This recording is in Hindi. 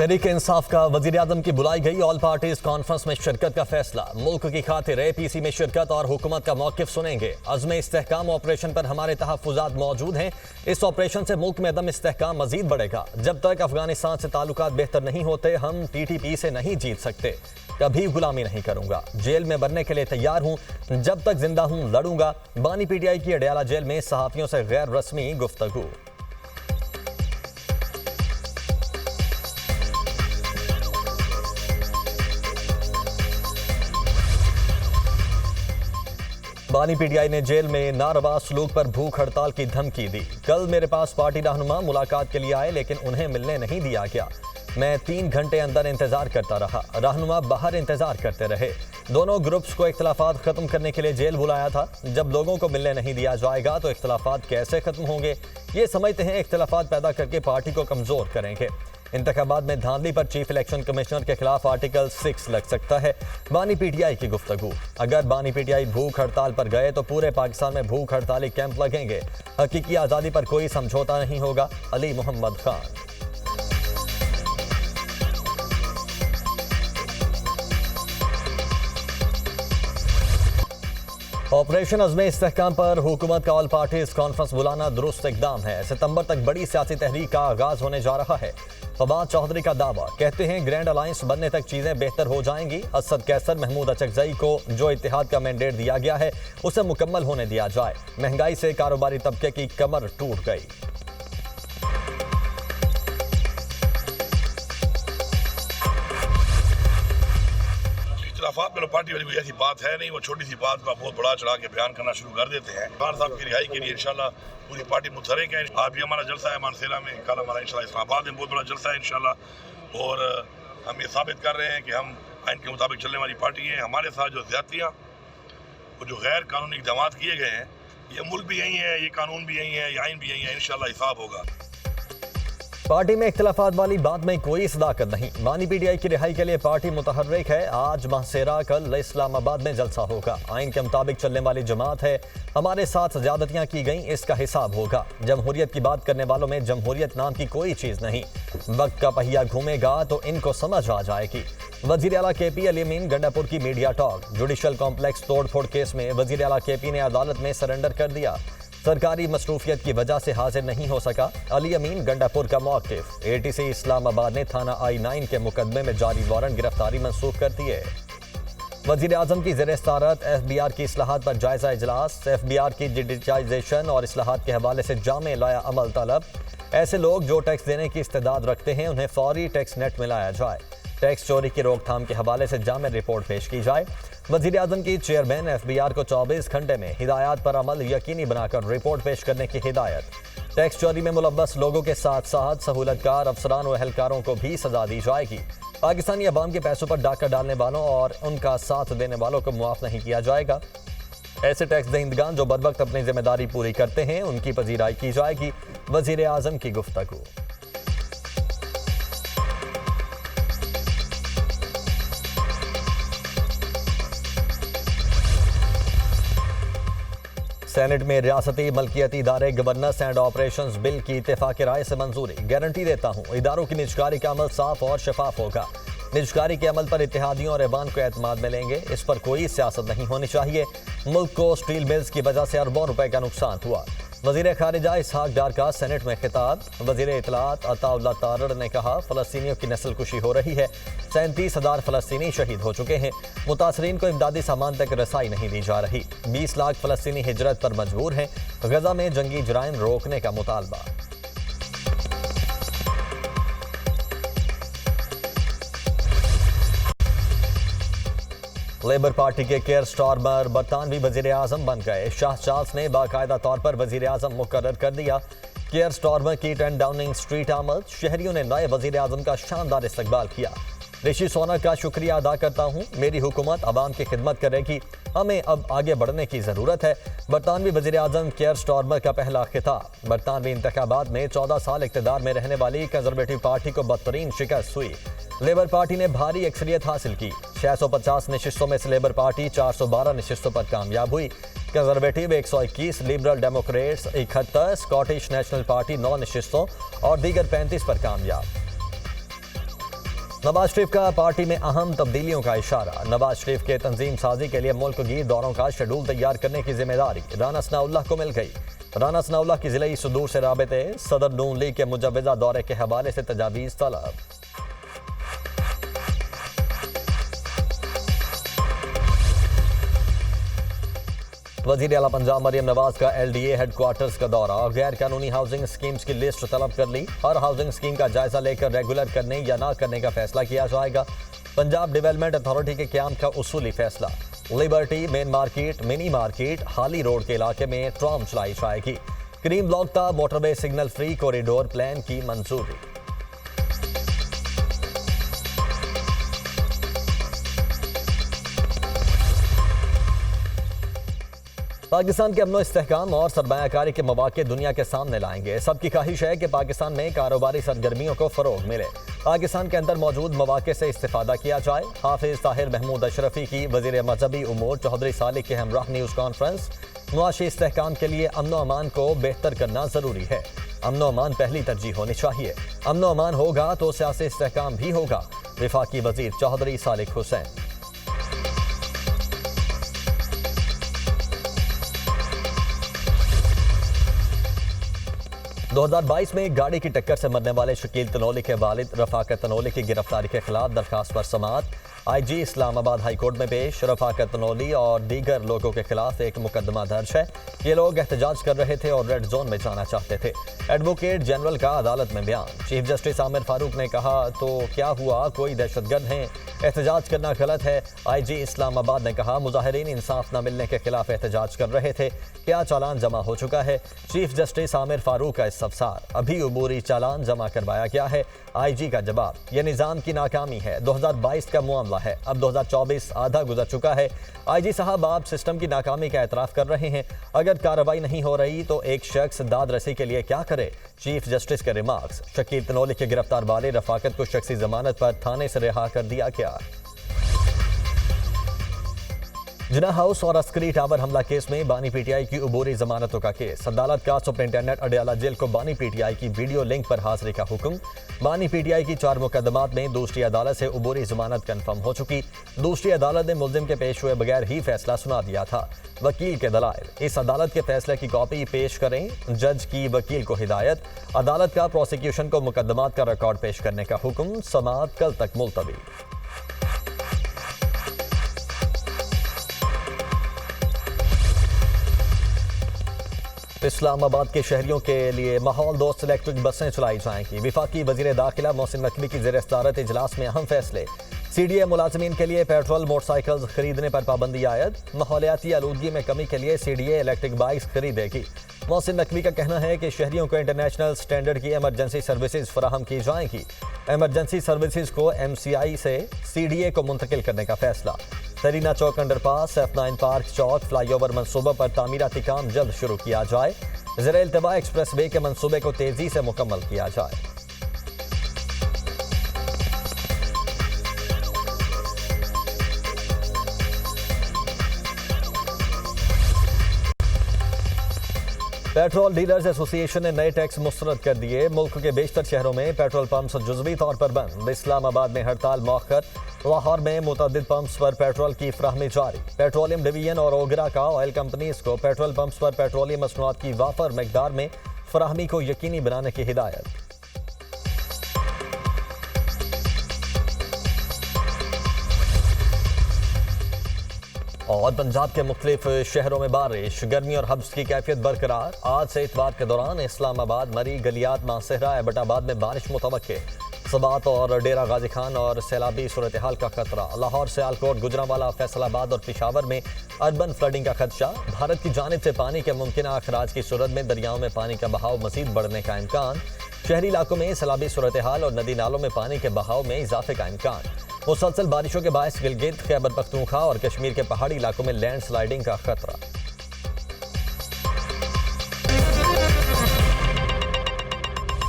तहरीक इंसाफ का वजीर-ए-आज़म की बुलाई गई ऑल पार्टीज कॉन्फ्रेंस में शिरकत का फैसला। मुल्क की खातिर APC में शिरकत और हुकूमत का मौक़िफ़ सुनेंगे। अज़्म इस्तेहकाम ऑपरेशन पर हमारे तहफ़्फ़ुज़ात मौजूद हैं। इस ऑपरेशन से मुल्क में अदम इस्तेहकाम मज़ीद बढ़ेगा। जब तक अफगानिस्तान से ताल्लुकात बेहतर नहीं होते हम TTP से नहीं जीत सकते। कभी गुलामी नहीं करूंगा। जेल में बनने के लिए तैयार हूं। जब तक जिंदा हूं लड़ूंगा। बानी PTI की अडयाला जेल में सहाफ़ियों से गैर रस्मी गुफ्तगू। बानी PTI ने जेल में नारवा सलूक पर भूख हड़ताल की धमकी दी। कल मेरे पास पार्टी रहनुमा मुलाकात के लिए आए लेकिन उन्हें मिलने नहीं दिया गया। मैं 3 घंटे अंदर इंतजार करता रहा। रहनुमा बाहर इंतजार करते रहे। दोनों ग्रुप्स को इख्तलाफात खत्म करने के लिए जेल बुलाया था। जब लोगों को मिलने नहीं दिया जाएगा तो इख्तलाफात कैसे खत्म होंगे? ये समझते हैं इख्तलाफात पैदा करके पार्टी को कमजोर करेंगे। इंतखाबात में धांधली पर चीफ इलेक्शन कमिश्नर के खिलाफ आर्टिकल 6 लग सकता है। बानी PTI की गुफ्तगू। अगर बानी PTI भूख हड़ताल पर गए तो पूरे पाकिस्तान में भूख हड़ताली कैंप लगेंगे। हकीकी आज़ादी पर कोई समझौता नहीं होगा। अली मोहम्मद खान। ऑपरेशन अज़्म इस्तेहकाम पर हुकूमत का ऑल पार्टीज कॉन्फ्रेंस बुलाना दुरुस्त इकदाम है। सितंबर तक बड़ी सियासी तहरीक का आगाज होने जा रहा है। फवाद चौधरी का दावा। कहते हैं ग्रैंड अलायंस बनने तक चीजें बेहतर हो जाएंगी। असद कैसर महमूद अचकजई को जो इत्तेहाद का मैंडेट दिया गया है उसे मुकम्मल होने दिया जाए। महंगाई से कारोबारी तबके की कमर टूट गई। इख्तिलाफात में पार्टी वाली कोई ऐसी बात है नहीं। वो छोटी सी बात का बहुत बड़ा चढ़ा के बयान करना शुरू कर देते हैं। खान साहब की रिहाई के लिए इंशाल्लाह पूरी पार्टी मुतहरिक है। आज भी हमारा जलसा है मानसेरा में, कल हमारा इंशाल्लाह इस्लामाबाद में बहुत बड़ा जलसा है इंशाल्लाह। और हम ये साबित कर रहे हैं कि हम आइन के मुताबिक चलने वाली पार्टी है। हमारे साथ जो ज्यादतियाँ और जो गैर कानूनी इक़दाम किए गए हैं, ये मुल्क भी यही है, ये कानून भी यही है, ये आइन भी यही है। इंशाल्लाह हिसाब होगा। पार्टी में इख्तिलाफात वाली बात में कोई सदाकत नहीं। बानी PTI की रिहाई के लिए पार्टी मुतहर्रिक है। आज मानसेरा, कल इस्लामाबाद में जलसा होगा। आइन के मुताबिक चलने वाली जमात है। हमारे साथ ज्यादतियां की गई, इसका हिसाब होगा। जमहूरियत की बात करने वालों में जमहूरियत नाम की कोई चीज नहीं। वक्त का पहिया घूमेगा तो इनको समझ आ जाएगी। वजीर आला KP अली अमीन गंडापुर की मीडिया टॉक। जुडिशल कॉम्प्लेक्स तोड़फोड़ केस में वजीर आला KP ने अदालत में सरेंडर कर दिया। सरकारी मसरूफियत की वजह से हाजिर नहीं हो सका। अली अमीन गंडापुर का मौक़िफ़। ATC इस्लामाबाद ने थाना I-9 के मुकदमे में जारी वारंट गिरफ्तारी मंसूख कर दी है। वज़ीर आज़म की ज़ेर सदारत FBR की इस्लाहात पर जायज़ा इजलास। FBR की डिजिटाइजेशन और इस्लाहात के हवाले से जामे लाया अमल तलब। ऐसे लोग जो टैक्स देने की इस्तेदाद रखते हैं उन्हें फौरी टैक्स नेट में लाया जाए। टैक्स चोरी की रोकथाम के हवाले से जामे रिपोर्ट पेश की जाए। वज़ीर आज़म की चेयरमैन FBR को 24 घंटे में हिदायत पर अमल यकीनी बनाकर रिपोर्ट पेश करने की हिदायत। टैक्स चोरी में मुलव्वस लोगों के साथ साथ सहूलतकार अफसरान व एहलकारों को भी सजा दी जाएगी। पाकिस्तानी अवाम के पैसों पर डाका डालने वालों और उनका साथ देने वालों को मुआफ़ नहीं किया जाएगा। ऐसे टैक्स दहिंदगान जो बर वक्त अपनी जिम्मेदारी पूरी करते हैं उनकी पजीराई की जाएगी। वज़ीर आज़म की गुफ्तगू। सेनेट में रियासती मल्कियती इदारे गवर्नेंस एंड ऑपरेशंस बिल की इत्तेफाक राय से मंजूरी। गारंटी देता हूँ इदारों की निजकारी का अमल साफ और शफाफ होगा। निजकारी के अमल पर इत्तेहादियों और ऐवान को एतमाद में लेंगे। इस पर कोई सियासत नहीं होनी चाहिए। मुल्क को स्टील मिल्स की वजह से अरबों रुपए का नुकसान हुआ। वज़ीर खारिजा इसहाक डार का सेनेट में खिताब। वज़ीर इत्तलात अताउल्लाह तारड़ ने कहा फ़लस्तीनियों की नस्ल कुशी हो रही है। 37,000 फ़लस्तीनी शहीद हो चुके हैं। मुतासरीन को इमदादी सामान तक रसाई नहीं दी जा रही। 20 लाख फ़लस्तीनी हिजरत पर मजबूर हैं। गजा में जंगी जराइम रोकने का मुतालबा। लेबर पार्टी के केयर स्टारमर बरतानवी वजीर आज़म बन गए। शाह चार्ल्स ने बाकायदा तौर पर वजीर आज़म मुकर्रर कर दिया। केयर स्टारमर की 10 डाउनिंग स्ट्रीट आमद। शहरियों ने नए वजीर आज़म का शानदार इस्तकबाल किया। ऋषि सोनक का शुक्रिया अदा करता हूँ। मेरी हुकूमत आवाम की खिदमत करेगी। हमें अब आगे बढ़ने की ज़रूरत है। बरतानवी वज़ीर आज़म केयर स्टारमर का पहला खिताब। बरतानवी इंतखाबात में 14 साल इक़्तिदार में रहने वाली कंजरवेटिव पार्टी को बदतरीन शिकस्त हुई। लेबर पार्टी ने भारी अक्सरियत हासिल की। 650 नशिस्तों में से लेबर पार्टी 412 नशिस्तों पर कामयाब हुई। Conservative 121, liberal Democrats 71, Scottish national party 9 नशिस्तों और दीगर 35 पर कामयाब। नवाज शरीफ का पार्टी में अहम तब्दीलियों का इशारा। नवाज शरीफ के तंजीम साजी के लिए मुल्क गिर दौरों का शेड्यूल तैयार करने की जिम्मेदारी राना सनाउल्लाह को मिल गई। राना सनाउल्लाह की जिले सुदूर से राबते, सदर नून लीग के मुजव्वजा दौरे के हवाले से तजावीज़ तलब। वज़ीर आला पंजाब मरियम नवाज का LDA हेडक्वार्टर्स का दौरा। गैर कानूनी हाउसिंग स्कीम्स की लिस्ट तलब कर ली। हर हाउसिंग स्कीम का जायजा लेकर रेगुलर करने या ना करने का फैसला किया जाएगा। पंजाब डेवलपमेंट अथॉरिटी के क्याम का उसूली फैसला। Liberty, main market, mini market, हाली रोड के इलाके में ट्राम चलाई जाएगी। क्रीम ब्लॉक तक motorway signal free corridor plan की मंजूरी। पाकिस्तान के अमनो इस्तेहकाम और सरमायाकारी के मौके दुनिया के सामने लाएंगे। सबकी ख्वाहिश है कि पाकिस्तान में कारोबारी सरगर्मियों को फ़रोग मिले, पाकिस्तान के अंदर मौजूद मौके से इस्तेफादा किया जाए। हाफिज ताहिर महमूद अशरफी की वज़ीर मजहबी उमूर चौधरी सालिक के हमराह न्यूज़ कॉन्फ्रेंस। मुआशी इस्तेहकाम के लिए अमनो अमान को बेहतर करना ज़रूरी है। अमनो अमान पहली तरजीह होनी चाहिए। अमनो अमान होगा तो सियासी इस्तेहकाम भी होगा। वफाकी वज़ीर चौधरी सालिक हुसैन। 2022 में गाड़ी की टक्कर से मरने वाले शकील तनोली के वालिद रफाकत तनोली की गिरफ्तारी के खिलाफ दरखास्त पर समाअत। IG इस्लामाबाद हाई कोर्ट में पेश। रफाकत तनोली और दीगर लोगों के खिलाफ एक मुकदमा दर्ज है। ये लोग एहतजाज कर रहे थे और रेड जोन में जाना चाहते थे। एडवोकेट जनरल का अदालत में बयान। चीफ जस्टिस आमिर फारूक ने कहा तो क्या हुआ, कोई दहशतगर्द हैं, एहतजाज करना गलत है। IG इस्लामाबाद ने कहा मुजाहिरीन इंसाफ न मिलने के खिलाफ एहतजाज कर रहे थे, क्या चालान जमा हो चुका है। चीफ जस्टिस आमिर फारूक का इस्तफसार, अभी अबूरी चालान जमा करवाया गया है। IG का जवाब, यह निज़ाम की नाकामी है, 2022 का मामला है, अब 2024 आधा गुजर चुका है। IG साहब आप सिस्टम की नाकामी का एतराफ़ कर रहे हैं, अगर कार्रवाई नहीं हो रही तो एक शख्स दाद रसी के लिए क्या करे। चीफ जस्टिस के रिमार्क्स। शकील तनोली के गिरफ्तार वाले रफाकत को शख्सी जमानत पर थाने से रिहा कर दिया गया। जिना हाउस और अस्करी टावर हमला केस में बानी PTI की अबूरी जमानतों का केस। अदालत का सुपरिंटेंडेंट अडयाला जेल को बानी PTI की वीडियो लिंक पर हाजिरी का हुक्म। बानी PTI की 4 मुकदमात में दूसरी अदालत से अबूरी जमानत कन्फर्म हो चुकी। दूसरी अदालत ने मुल्जिम के पेश हुए बगैर ही फैसला सुना दिया था। वकील के दलाइल, इस अदालत के फैसले की कॉपी पेश करें। जज की वकील को हिदायत। अदालत का प्रोसिक्यूशन को मुकदमात का रिकॉर्ड पेश करने का हुक्म। समाअत कल तक मुलतवी। इस्लामाबाद के शहरियों के लिए माहौल दोस्त इलेक्ट्रिक बसें चलाई जाएंगी। वफाकी वजीर दाखिला मोहसिन नकवी की ज़ेर सदारत इजलास में अहम फैसले। CDA मुलाजमीन के लिए पेट्रोल मोटरसाइकिल खरीदने पर पाबंदी आयद। माहौलियाती आलूदगी में कमी के लिए CDA इलेक्ट्रिक बाइक्स खरीदेगी। मोहसिन नकवी का कहना है कि शहरियों को इंटरनेशनल स्टैंडर्ड की एमरजेंसी सर्विसेज फराहम की जाएंगी। एमरजेंसी सर्विसेज को MCI से CDA को मुंतकिल करने का फैसला। सरीना चौक अंडरपास, F9 पार्क चौक फ्लाईओवर मनसूबा पर तामीराती काम जल्द शुरू किया जाए। ज़ेरे इल्तवा एक्सप्रेस वे के मनसूबे को तेजी से मुकम्मल किया जाए। पेट्रोल डीलर्स एसोसिएशन ने नए टैक्स मुस्तरद कर दिए। मुल्क के बेशतर शहरों में पेट्रोल पंप्स जुज़वी तौर पर बंद। इस्लामाबाद में हड़ताल मौखर। लाहौर में मुतअद्दिद पंप्स पर पेट्रोल की फ्राहमी जारी। पेट्रोलियम डिवीजन और ओगरा का ऑयल कंपनीज को पेट्रोल पंप्स पर पेट्रोलियम मसनूआत की वाफर मकदार में फराहमी को यकीनी बनाने की हिदायत। और पंजाब के मुख्तलिफ शहरों में बारिश, गर्मी और हब्स की कैफियत बरकरार। आज से इतवार के दौरान इस्लामाबाद, मरी, गलियात, मानसहरा, एबटाबाद में बारिश मुतवक्के। सबात और डेरा गाजी खान और सैलाबी सूरत हाल का खतरा। लाहौर, सियालकोट, गुजरांवाला, फैसलाबाद और पेशावर में अर्बन फ्लडिंग का खदशा। भारत की जानिब से पानी के मुमकिन अखराज की सूरत में दरियाओं में पानी का बहाव मजीद बढ़ने का इम्कान। शहरी इलाकों में सैलाबी सूरत हाल और नदी नालों में पानी के बहाव में इजाफे का इम्कान। मुसलसल बारिशों के बायस गिलगित, खैबर पख्तूनख्वा और कश्मीर के पहाड़ी इलाकों में लैंड स्लाइडिंग का खतरा।